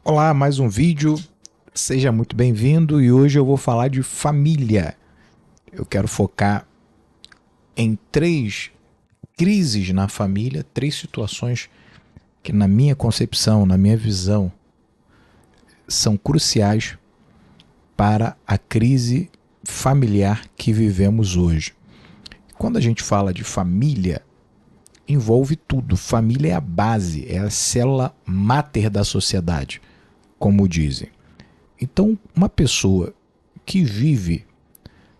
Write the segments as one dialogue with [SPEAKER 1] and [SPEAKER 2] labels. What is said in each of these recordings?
[SPEAKER 1] Olá, mais um vídeo. Seja muito bem-vindo e hoje eu vou falar de família. Eu quero focar em três crises na família, três situações que, na minha concepção, na minha visão, são cruciais para a crise familiar que vivemos hoje. Quando a gente fala de família, envolve tudo. Família é a base, é a célula máter da sociedade, como dizem. Então, uma pessoa que vive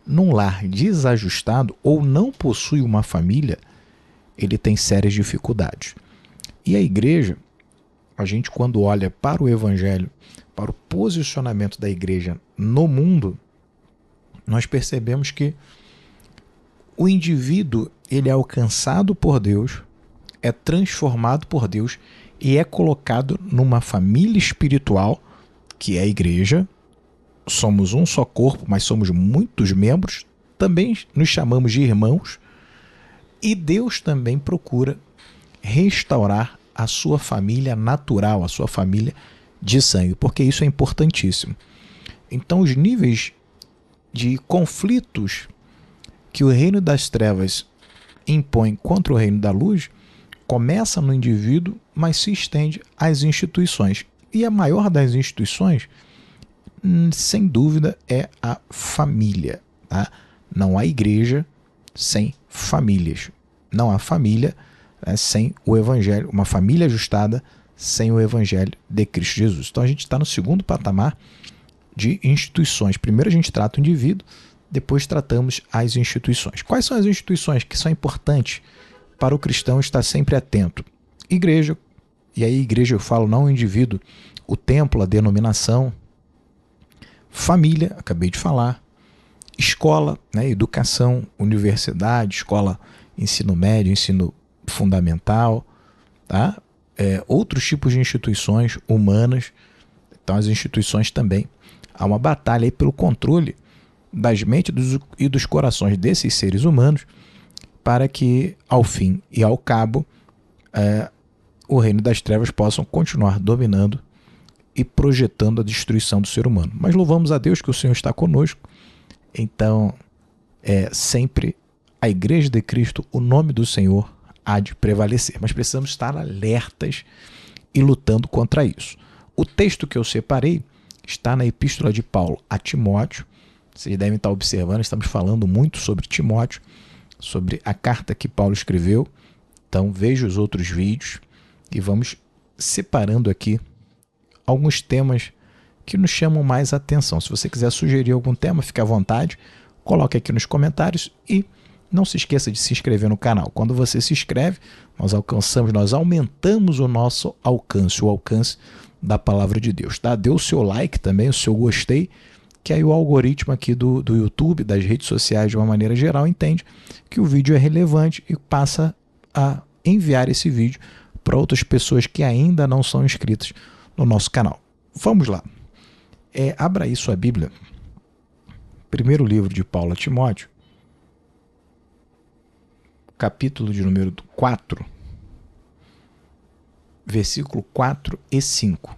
[SPEAKER 1] num lar desajustado ou não possui uma família, ele tem sérias dificuldades. E a igreja, a gente quando olha para o evangelho, para o posicionamento da igreja no mundo, nós percebemos que o indivíduo ele é alcançado por Deus, é transformado por Deus e é colocado numa família espiritual, que é a igreja. Somos um só corpo, mas somos muitos membros, também nos chamamos de irmãos, e Deus também procura restaurar a sua família natural, a sua família de sangue, porque isso é importantíssimo. Então, os níveis de conflitos que o reino das trevas impõe contra o reino da luz começa no indivíduo, mas se estende às instituições. E a maior das instituições, sem dúvida, é a família. Tá? Não há igreja sem famílias. Não há família sem o evangelho. Uma família ajustada sem o evangelho de Cristo Jesus. Então a gente está no segundo patamar de instituições. Primeiro a gente trata o indivíduo, depois tratamos as instituições. Quais são as instituições que são importantes para o cristão estar sempre atento? Igreja, e aí igreja eu falo não o indivíduo, o templo, a denominação. Família, acabei de falar. Escola, né, educação, universidade, escola, ensino médio, ensino fundamental, tá? Outros tipos de instituições humanas. Então as instituições também. Há uma batalha aí pelo controle das mentes e dos corações desses seres humanos para que, ao fim e ao cabo, o reino das trevas possam continuar dominando e projetando a destruição do ser humano. Mas louvamos a Deus que o Senhor está conosco. Então, sempre a Igreja de Cristo, o nome do Senhor há de prevalecer. Mas precisamos estar alertas e lutando contra isso. O texto que eu separei está na Epístola de Paulo a Timóteo. Vocês devem estar observando, estamos falando muito sobre Timóteo, sobre a carta que Paulo escreveu. Então veja os outros vídeos e vamos separando aqui alguns temas que nos chamam mais atenção. Se você quiser sugerir algum tema, fique à vontade, coloque aqui nos comentários e não se esqueça de se inscrever no canal. Quando você se inscreve, nós aumentamos o nosso alcance, o alcance da palavra de Deus. Tá? Dê o seu like também, o seu gostei, que aí o algoritmo aqui do YouTube, das redes sociais de uma maneira geral, entende que o vídeo é relevante e passa a enviar esse vídeo para outras pessoas que ainda não são inscritas no nosso canal. Vamos lá. Abra aí sua Bíblia. Primeiro livro de Paulo a Timóteo, capítulo de número 4, versículo 4 e 5.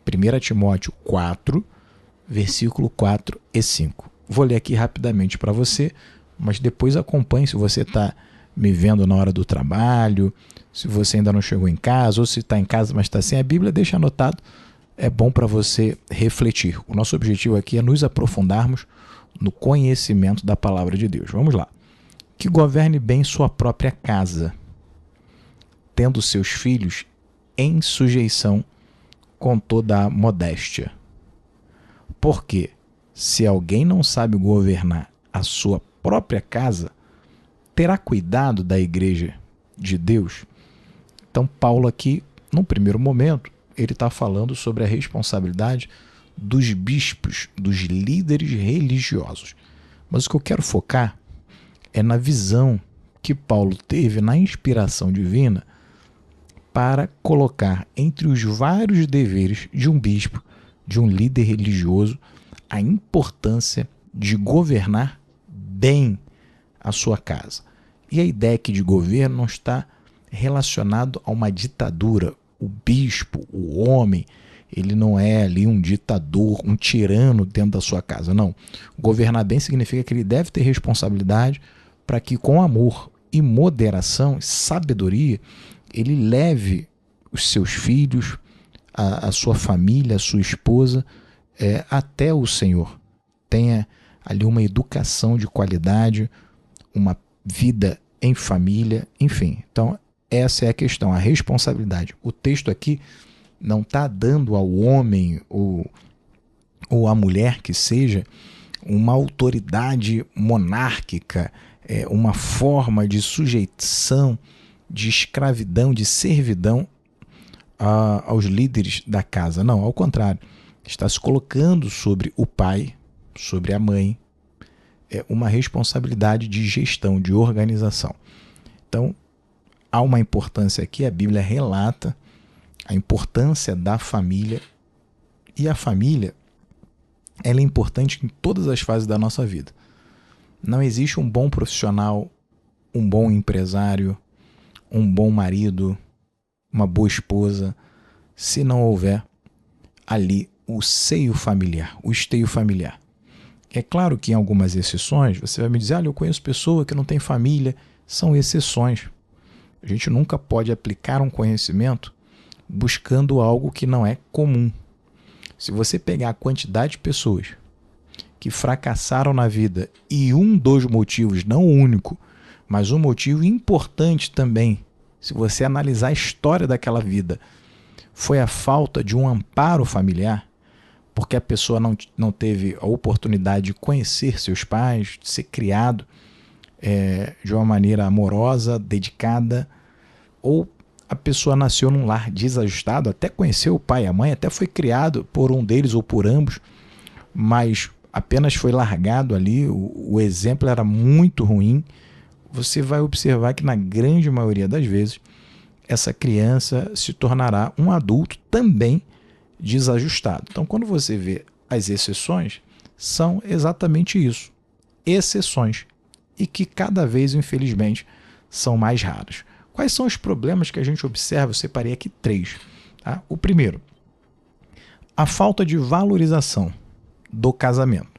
[SPEAKER 1] 1 Timóteo 4, versículo 4 e 5. Vou ler aqui rapidamente para você, mas depois acompanhe se você está me vendo na hora do trabalho, se você ainda não chegou em casa, ou se está em casa, mas está sem a Bíblia, deixa anotado. É bom para você refletir. O nosso objetivo aqui é nos aprofundarmos no conhecimento da palavra de Deus. Vamos lá. Que governe bem sua própria casa, tendo seus filhos em sujeição com toda a modéstia. Porque se alguém não sabe governar a sua própria casa, terá cuidado da igreja de Deus? Então Paulo aqui, num primeiro momento, ele está falando sobre a responsabilidade dos bispos, dos líderes religiosos. Mas o que eu quero focar é na visão que Paulo teve na inspiração divina para colocar entre os vários deveres de um bispo, de um líder religioso, a importância de governar bem a sua casa. E a ideia aqui de governo não está relacionado a uma ditadura o bispo, o homem, ele não é ali um ditador, um tirano dentro da sua casa, não. Governar bem significa que ele deve ter responsabilidade para que com amor e moderação, sabedoria, ele leve os seus filhos, a sua família, a sua esposa, até o Senhor. Tenha ali uma educação de qualidade, uma vida em família, enfim. Então, essa é a questão, a responsabilidade. O texto aqui não está dando ao homem ou à mulher que seja uma autoridade monárquica, uma forma de sujeição, de escravidão, de servidão aos líderes da casa. Não, ao contrário. Está se colocando sobre o pai, sobre a mãe, uma responsabilidade de gestão, de organização. Então, há uma importância aqui, a Bíblia relata a importância da família, e a família ela é importante em todas as fases da nossa vida. Não existe um bom profissional, um bom empresário, um bom marido, uma boa esposa, se não houver ali o seio familiar, o esteio familiar. É claro que em algumas exceções, você vai me dizer, olha, eu conheço pessoa que não tem família, são exceções. A gente nunca pode aplicar um conhecimento buscando algo que não é comum. Se você pegar a quantidade de pessoas que fracassaram na vida e um dos motivos, não o único, mas um motivo importante também, se você analisar a história daquela vida, foi a falta de um amparo familiar, porque a pessoa não teve a oportunidade de conhecer seus pais, de ser criado de uma maneira amorosa, dedicada, ou a pessoa nasceu num lar desajustado, até conheceu o pai e a mãe, até foi criado por um deles ou por ambos, mas apenas foi largado ali, o exemplo era muito ruim. Você vai observar que na grande maioria das vezes essa criança se tornará um adulto também desajustado. Então, quando você vê as exceções, são exatamente isso, exceções, e que cada vez, infelizmente, são mais raras. Quais são os problemas que a gente observa? Eu separei aqui 3. Tá? O primeiro, a falta de valorização do casamento.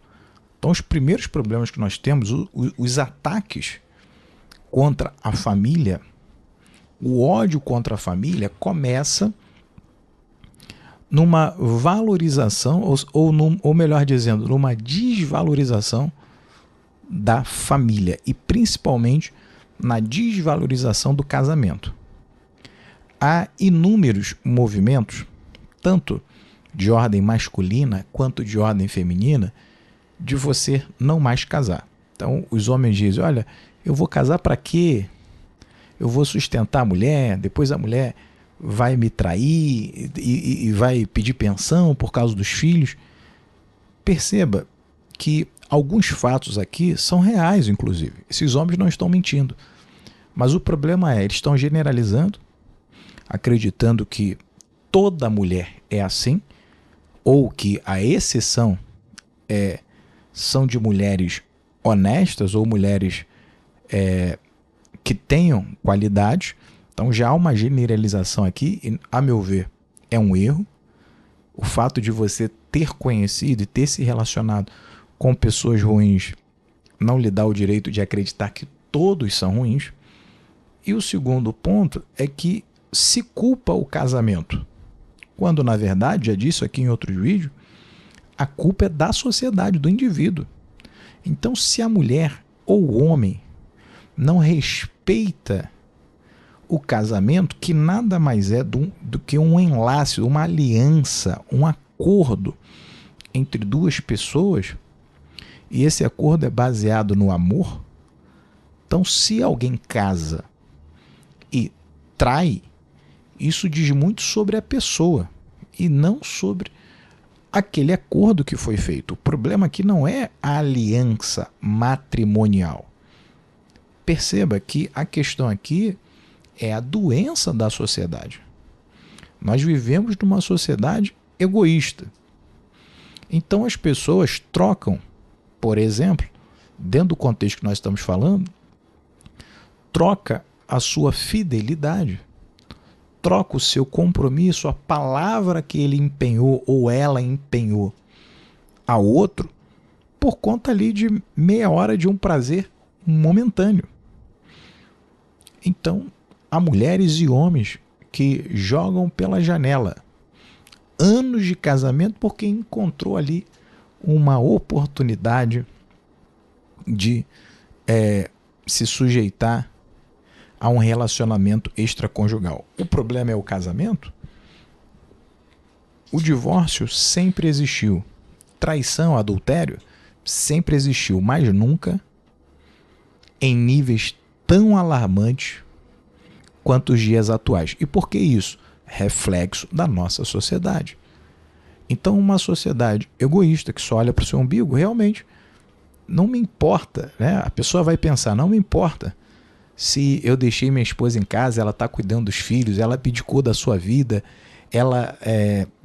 [SPEAKER 1] Então, os primeiros problemas que nós temos, os ataques contra a família, o ódio contra a família começa numa valorização, ou melhor dizendo, numa desvalorização da família e principalmente na desvalorização do casamento. Há inúmeros movimentos, tanto de ordem masculina quanto de ordem feminina, de você não mais casar. Então, os homens dizem, olha, eu vou casar para quê? Eu vou sustentar a mulher, depois a mulher vai me trair e vai pedir pensão por causa dos filhos. Perceba que alguns fatos aqui são reais, inclusive. Esses homens não estão mentindo. Mas o problema eles estão generalizando, acreditando que toda mulher é assim, ou que a exceção são de mulheres honestas ou mulheres que tenham qualidade. Então já há uma generalização aqui, e, a meu ver, é um erro. O fato de você ter conhecido e ter se relacionado com pessoas ruins não lhe dá o direito de acreditar que todos são ruins. E o segundo ponto é que se culpa o casamento, quando na verdade, já disse aqui em outro vídeo, a culpa é da sociedade, do indivíduo. Então, se a mulher ou o homem não respeita o casamento, que nada mais é do que um enlace, uma aliança, um acordo entre duas pessoas, e esse acordo é baseado no amor. Então, se alguém casa e trai, isso diz muito sobre a pessoa e não sobre aquele acordo que foi feito. O problema aqui não é a aliança matrimonial. Perceba que a questão aqui é a doença da sociedade. Nós vivemos numa sociedade egoísta. Então as pessoas trocam, por exemplo, dentro do contexto que nós estamos falando, troca a sua fidelidade, troca o seu compromisso, a palavra que ele empenhou ou ela empenhou ao outro, por conta ali de meia hora de um prazer momentâneo. Então, há mulheres e homens que jogam pela janela anos de casamento porque encontrou ali uma oportunidade de se sujeitar a um relacionamento extraconjugal. O problema é o casamento? O divórcio sempre existiu. Traição, adultério, sempre existiu, mas nunca em níveis tão alarmantes quanto os dias atuais. E por que isso? Reflexo da nossa sociedade. Então, uma sociedade egoísta que só olha para o seu umbigo, realmente não me importa, né? A pessoa vai pensar, não me importa se eu deixei minha esposa em casa, ela está cuidando dos filhos, ela abdicou da sua vida, ela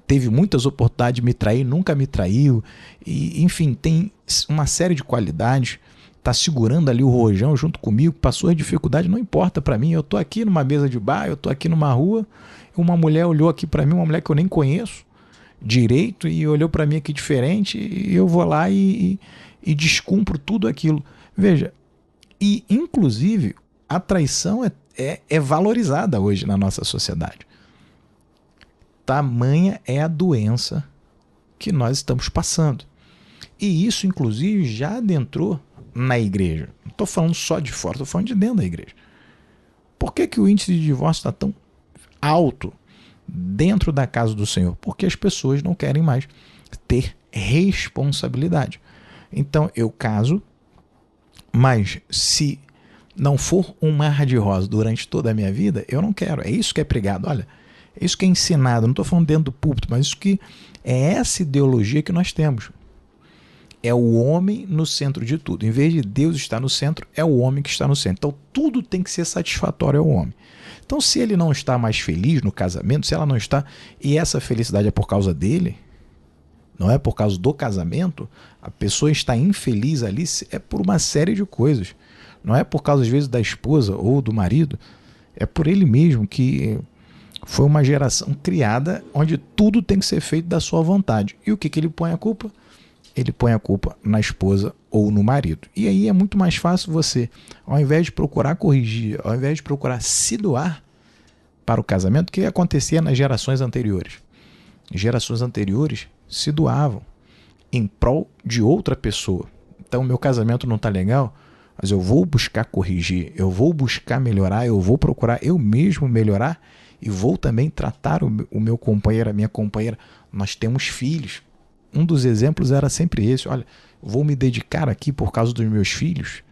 [SPEAKER 1] teve muitas oportunidades de me trair, nunca me traiu, e, enfim, tem uma série de qualidades, está segurando ali o rojão junto comigo, passou a dificuldade, não importa para mim, eu estou aqui numa mesa de bar, eu estou aqui numa rua, uma mulher olhou aqui para mim, uma mulher que eu nem conheço direito, e olhou para mim aqui diferente, e eu vou lá e descumpro tudo aquilo. Veja, e inclusive a traição é valorizada hoje na nossa sociedade. Tamanha é a doença que nós estamos passando. E isso, inclusive, já adentrou na igreja. Não estou falando só de fora, estou falando de dentro da igreja. Por que o índice de divórcio está tão alto dentro da casa do Senhor? Porque as pessoas não querem mais ter responsabilidade. Então, eu caso, mas se não for um mar de rosa durante toda a minha vida, eu não quero. É isso que é pregado. Olha, é isso que é ensinado. Não estou falando dentro do púlpito, mas isso que é essa ideologia que nós temos. É o homem no centro de tudo. Em vez de Deus estar no centro, é o homem que está no centro. Então, tudo tem que ser satisfatório ao homem. Então, se ele não está mais feliz no casamento, se ela não está, e essa felicidade é por causa dele, não é por causa do casamento, a pessoa está infeliz ali, é por uma série de coisas. Não é por causa, às vezes, da esposa ou do marido, é por ele mesmo, que foi uma geração criada onde tudo tem que ser feito da sua vontade. E o que ele põe a culpa? Ele põe a culpa na esposa ou no marido. E aí é muito mais fácil você, ao invés de procurar corrigir, ao invés de procurar se doar para o casamento, o que acontecia nas gerações anteriores? Gerações anteriores se doavam em prol de outra pessoa. Então, meu casamento não está legal, mas eu vou buscar corrigir, eu vou buscar melhorar, eu vou procurar eu mesmo melhorar e vou também tratar o meu companheiro, a minha companheira. Nós temos filhos. Um dos exemplos era sempre esse. Olha, vou me dedicar aqui por causa dos meus filhos?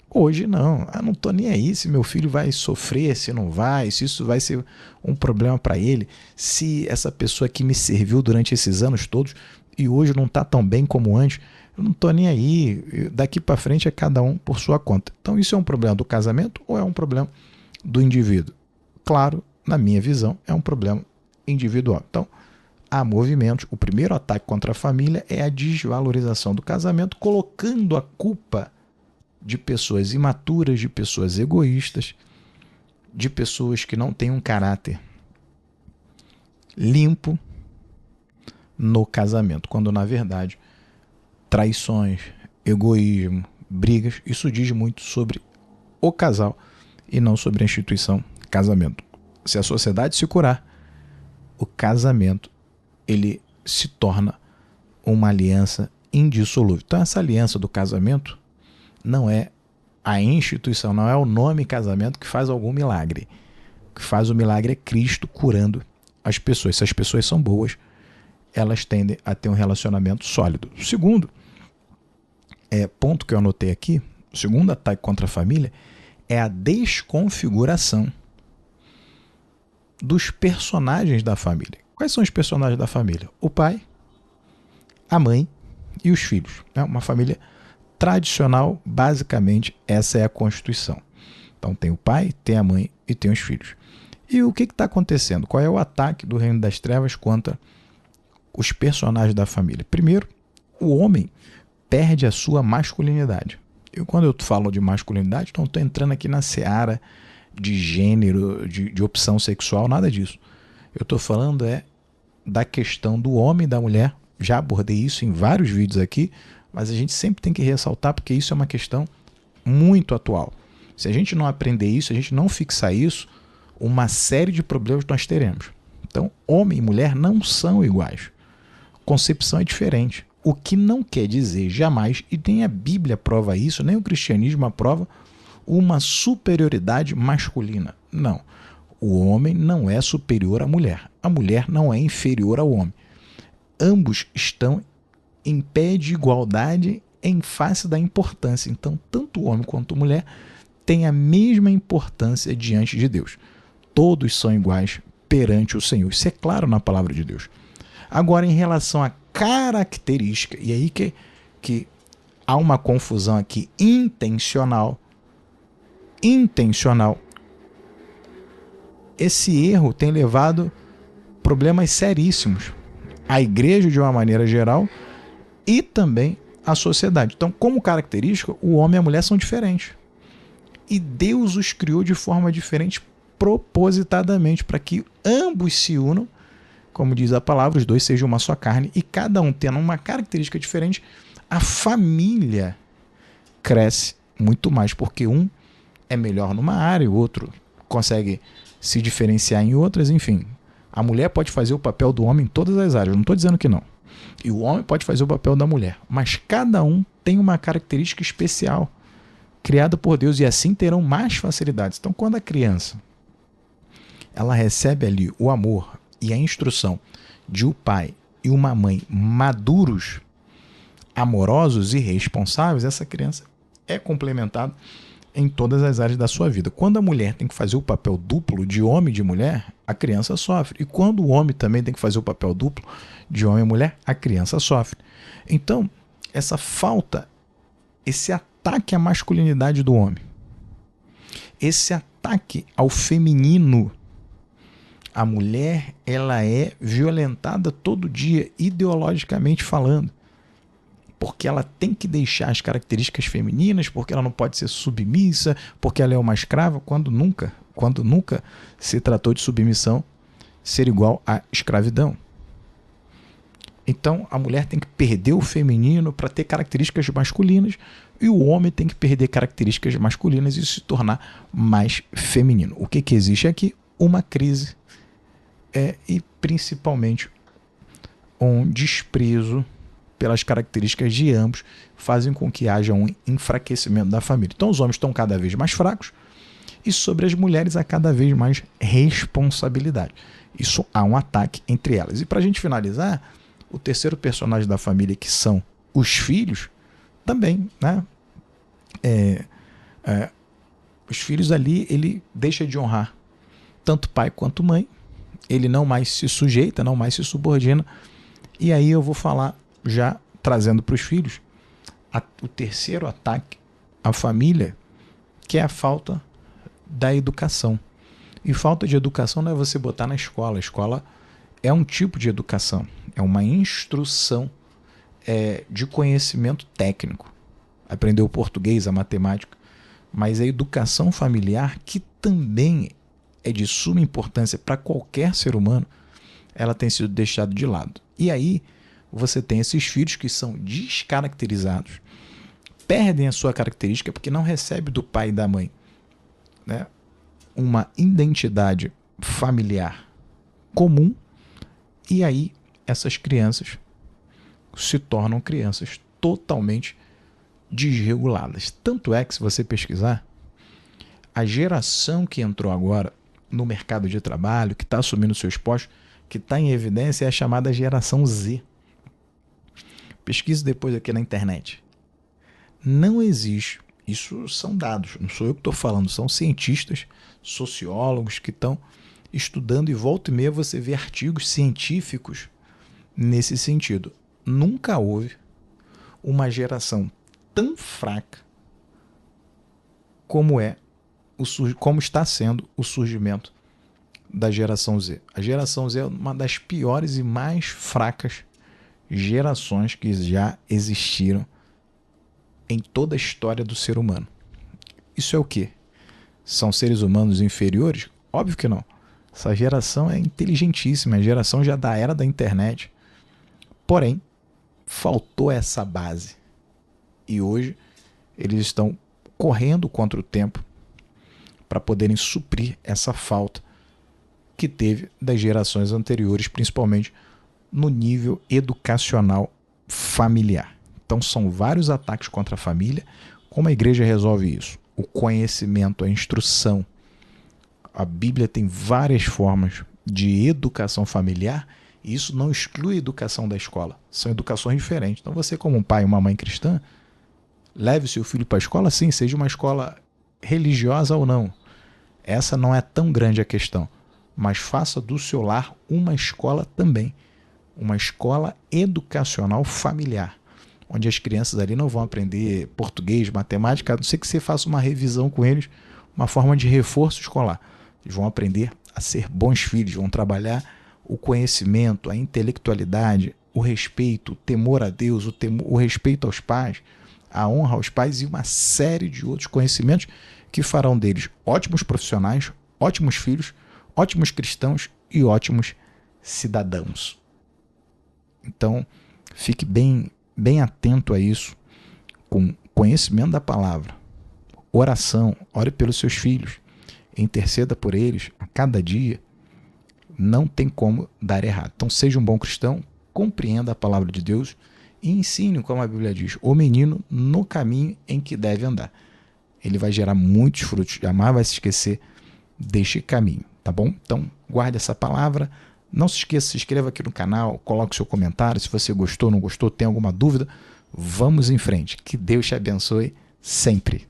[SPEAKER 1] Hoje não. Eu não estou nem aí se meu filho vai sofrer, se não vai, se isso vai ser um problema para ele, se essa pessoa que me serviu durante esses anos todos e hoje não está tão bem como antes. Eu não estou nem aí. Daqui para frente é cada um por sua conta. Então isso é um problema do casamento ou é um problema do indivíduo? Claro, na minha visão, é um problema individual. Então, há movimentos. O primeiro ataque contra a família é a desvalorização do casamento, colocando a culpa de pessoas imaturas, de pessoas egoístas, de pessoas que não têm um caráter limpo no casamento, quando na verdade traições, egoísmo, brigas, isso diz muito sobre o casal e não sobre a instituição casamento. Se a sociedade se curar, o casamento ele se torna uma aliança indissolúvel. Então essa aliança do casamento não é a instituição, não é o nome casamento que faz algum milagre. O que faz o milagre é Cristo curando as pessoas. Se as pessoas são boas, elas tendem a ter um relacionamento sólido. O segundo ponto que eu anotei aqui, o segundo ataque contra a família, é a desconfiguração dos personagens da família. Quais são os personagens da família? O pai, a mãe e os filhos. É uma família tradicional, basicamente, essa é a Constituição. Então tem o pai, tem a mãe e tem os filhos. E o que está acontecendo? Qual é o ataque do reino das trevas contra os personagens da família? Primeiro, o homem perde a sua masculinidade. E quando eu falo de masculinidade, não estou entrando aqui na seara de gênero, de opção sexual, nada disso. Eu estou falando da questão do homem e da mulher. Já abordei isso em vários vídeos aqui, mas a gente sempre tem que ressaltar porque isso é uma questão muito atual. Se a gente não aprender isso, a gente não fixar isso, uma série de problemas nós teremos. Então, homem e mulher não são iguais. Concepção é diferente. O que não quer dizer jamais, e nem a Bíblia prova isso, nem o cristianismo aprova, uma superioridade masculina. Não. O homem não é superior à mulher. A mulher não é inferior ao homem. Ambos estão em pé de igualdade em face da importância. Então, tanto o homem quanto a mulher têm a mesma importância diante de Deus. Todos são iguais perante o Senhor. Isso é claro na palavra de Deus. Agora, em relação à característica, e aí que há uma confusão aqui intencional. Esse erro tem levado problemas seríssimos à igreja de uma maneira geral e também à sociedade. Então, como característica, o homem e a mulher são diferentes. E Deus os criou de forma diferente propositadamente para que ambos se unam, como diz a palavra, os dois sejam uma só carne, e cada um tendo uma característica diferente, a família cresce muito mais, porque um é melhor numa área, o outro consegue se diferenciar em outras, enfim. A mulher pode fazer o papel do homem em todas as áreas, não estou dizendo que não. E o homem pode fazer o papel da mulher, mas cada um tem uma característica especial, criada por Deus, e assim terão mais facilidades. Então, quando a criança ela recebe ali o amor e a instrução de um pai e uma mãe maduros, amorosos e responsáveis, essa criança é complementada em todas as áreas da sua vida. Quando a mulher tem que fazer o papel duplo de homem e de mulher, a criança sofre. E quando o homem também tem que fazer o papel duplo de homem e mulher, a criança sofre. Então, essa falta, esse ataque à masculinidade do homem, esse ataque ao feminino, a mulher, ela é violentada todo dia, ideologicamente falando, porque ela tem que deixar as características femininas, porque ela não pode ser submissa, porque ela é uma escrava, quando nunca se tratou de submissão ser igual à escravidão. Então, a mulher tem que perder o feminino para ter características masculinas, e o homem tem que perder características masculinas e se tornar mais feminino. O que existe aqui? Uma crise e principalmente um desprezo pelas características de ambos, fazem com que haja um enfraquecimento da família. Então os homens estão cada vez mais fracos e sobre as mulheres há cada vez mais responsabilidade. Isso há um ataque entre elas. E para a gente finalizar, o terceiro personagem da família, que são os filhos, também, né? Os filhos ali, ele deixa de honrar tanto pai quanto mãe, ele não mais se sujeita, não mais se subordina. E aí eu vou falar, já trazendo para os filhos, o terceiro ataque à família, que é a falta da educação. E falta de educação não é você botar na escola. A escola é um tipo de educação, é uma instrução de conhecimento técnico. Aprender o português, a matemática, mas a educação familiar, que também é de suma importância para qualquer ser humano, ela tem sido deixada de lado. E aí você tem esses filhos que são descaracterizados, perdem a sua característica porque não recebe do pai e da mãe, né, uma identidade familiar comum, e aí essas crianças se tornam crianças totalmente desreguladas. Tanto é que, se você pesquisar, a geração que entrou agora no mercado de trabalho, que está assumindo seus postos, que está em evidência, é a chamada geração Z. Pesquise depois aqui na internet. Não existe, isso são dados, não sou eu que estou falando, são cientistas, sociólogos que estão estudando, e volta e meia você vê artigos científicos nesse sentido. Nunca houve uma geração tão fraca como está sendo o surgimento da geração Z. A geração Z é uma das piores e mais fracas gerações que já existiram em toda a história do ser humano. Isso é o quê? são seres humanos inferiores? Óbvio que não. Essa geração é inteligentíssima, a geração já da era da internet. Porém, faltou essa base. E hoje eles estão correndo contra o tempo para poderem suprir essa falta que teve das gerações anteriores, principalmente no nível educacional familiar. Então são vários ataques contra a família. Como a igreja resolve isso? O conhecimento, a instrução. A Bíblia tem várias formas de educação familiar e isso não exclui a educação da escola. São educações diferentes. Então você, como um pai e uma mãe cristã, leve o seu filho para a escola, sim, seja uma escola religiosa ou não. Essa não é tão grande a questão. Mas faça do seu lar uma escola também. Uma escola educacional familiar, onde as crianças ali não vão aprender português, matemática, a não ser que você faça uma revisão com eles, uma forma de reforço escolar. Eles vão aprender a ser bons filhos, vão trabalhar o conhecimento, a intelectualidade, o respeito, o temor a Deus, o respeito aos pais, a honra aos pais e uma série de outros conhecimentos que farão deles ótimos profissionais, ótimos filhos, ótimos cristãos e ótimos cidadãos. Então, fique bem atento a isso, com conhecimento da palavra, oração, ore pelos seus filhos, interceda por eles a cada dia, não tem como dar errado. Então seja um bom cristão, compreenda a palavra de Deus e ensine, como a Bíblia diz, o menino no caminho em que deve andar. Ele vai gerar muitos frutos, jamais vai se esquecer deste caminho, tá bom? Então guarde essa palavra. Não se esqueça, se inscreva aqui no canal, coloque seu comentário, se você gostou, não gostou, tem alguma dúvida, vamos em frente. Que Deus te abençoe sempre.